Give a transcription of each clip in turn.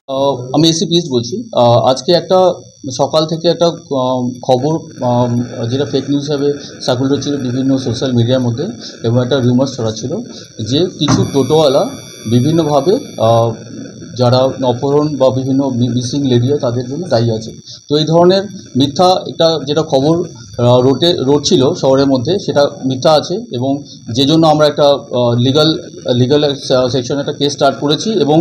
আমি AC piece বলছি। আজকে একটা সকাল থেকে একটা খবর, যেটা ফেক নিউজ হিসাবে সার্কুলেট হচ্ছিল বিভিন্ন সোশ্যাল মিডিয়ার মধ্যে, এবং একটা রিউমার্স ছড়াচ্ছিল যে কিছু টোটোওয়ালা বিভিন্নভাবে যারা অপহরণ বা বিভিন্ন মিসিং লেডিয়া তাদের জন্য দায়ী আছে। তো এই ধরনের মিথ্যা একটা যেটা খবর রটছিল শহরের মধ্যে, সেটা মিথ্যা আছে, এবং যে জন্য আমরা একটা লিগাল সেকশনে একটা কেস স্টার্ট করেছি, এবং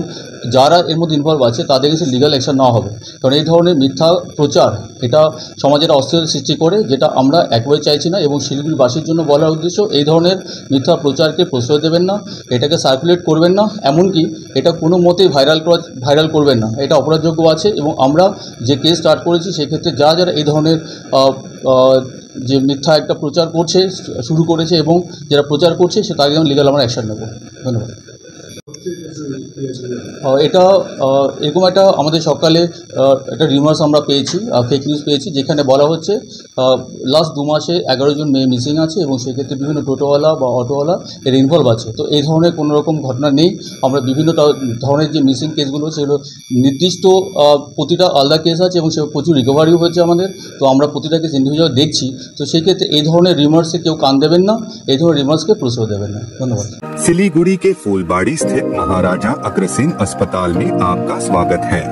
যারা এর মধ্যে ইনভলভ আছে তাদের কাছে লিগাল অ্যাকশন নেওয়া হবে। কারণ এই ধরনের মিথ্যা প্রচার এটা সমাজের অস্থিরতা সৃষ্টি করে, যেটা আমরা একবারে চাইছি না। এবং শিলিগুড়িবাসীর জন্য বলার উদ্দেশ্য, এই ধরনের মিথ্যা প্রচারকে প্রশ্রয় দেবেন না, এটাকে সার্কুলেট করবেন না, এমনকি এটা কোনো মতেই ভাইরাল করবেন না, এটা অপরাধযোগ্য আছে। এবং আমরা যে কেস স্টার্ট করেছি সেক্ষেত্রে যারা এই ধরনের যে মিথ্যা একটা প্রচার করছে, শুরু করেছে, এবং যারা প্রচার করছে সে তাকে লিগাল আমরা অ্যাকশন নেব। ধন্যবাদ। এটা এরকম একটা আমাদের সকালে একটা রিউমার্স আমরা পেয়েছি, ফেক নিউজ পেয়েছি, যেখানে বলা হচ্ছে লাস্ট 2 মাসে 11 জন মেয়ে মিসিং আছে, এবং সেক্ষেত্রে বিভিন্ন টোটোওয়ালা বা অটোওয়ালা এর ইনভলভ আছে। তো এই ধরনের কোনো রকম ঘটনা নেই। আমরা বিভিন্ন ধরনের যে মিসিং কেসগুলো সেগুলো নির্দিষ্ট প্রতিটা আলাদা কেস আছে, এবং সে প্রচুর রিকভারিও হয়েছে আমাদের। তো আমরা প্রতিটা কেস ইন্ডিভিজুয়াল দেখছি। তো সেই ক্ষেত্রে এই ধরনের রিউমার্সে কেউ কান দেবেন না, এই ধরনের রিউমার্সকে প্রশ্রয় দেবেন না। ধন্যবাদ। सिलीगुड़ी के फूलबाड़ी स्थित महाराजा अग्रसेन अस्पताल में आपका स्वागत है।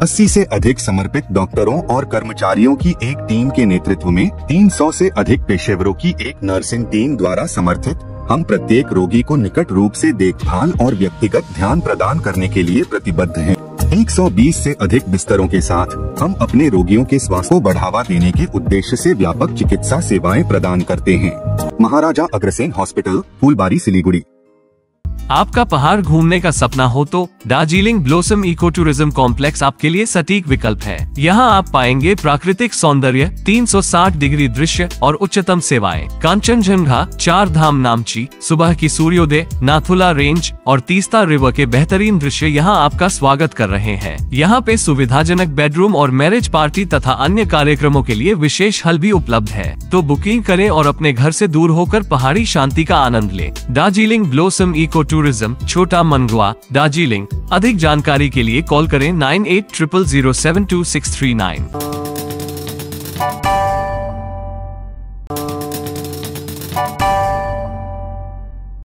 80 से अधिक समर्पित डॉक्टरों और कर्मचारियों की एक टीम के नेतृत्व में 300 से अधिक पेशेवरों की एक नर्सिंग टीम द्वारा समर्थित हम प्रत्येक रोगी को निकट रूप से देखभाल और व्यक्तिगत ध्यान प्रदान करने के लिए प्रतिबद्ध हैं। 120 से अधिक बिस्तरों के साथ हम अपने रोगियों के स्वास्थ्य को बढ़ावा देने के उद्देश्य से व्यापक चिकित्सा सेवाएं प्रदान करते हैं। महाराजा अग्रसेन हॉस्पिटल, फूलबाड़ी, सिलीगुड़ी। आपका पहाड़ घूमने का सपना हो तो Darjeeling Blossom Eco Tourism Complex आपके लिए सटीक विकल्प है। यहाँ आप पाएंगे प्राकृतिक सौंदर्य, 360 डिग्री दृश्य और उच्चतम सेवाएं। कांचनजंगा, 4 धाम नामची, सुबह की सूर्योदय, नाथुला रेंज और तीस्ता रिवर के बेहतरीन दृश्य यहाँ आपका स्वागत कर रहे हैं। यहाँ पे सुविधाजनक बेडरूम और मैरिज पार्टी तथा अन्य कार्यक्रमों के लिए विशेष हल भी उपलब्ध है। तो बुकिंग करें और अपने घर से दूर होकर पहाड़ी शांति का आनंद लें। दार्जिलिंग ब्लॉसम इको टूरिज्म, छोटा मनगुआ, दार्जिलिंग। अधिक जानकारी के लिए कॉल करें 9800072639।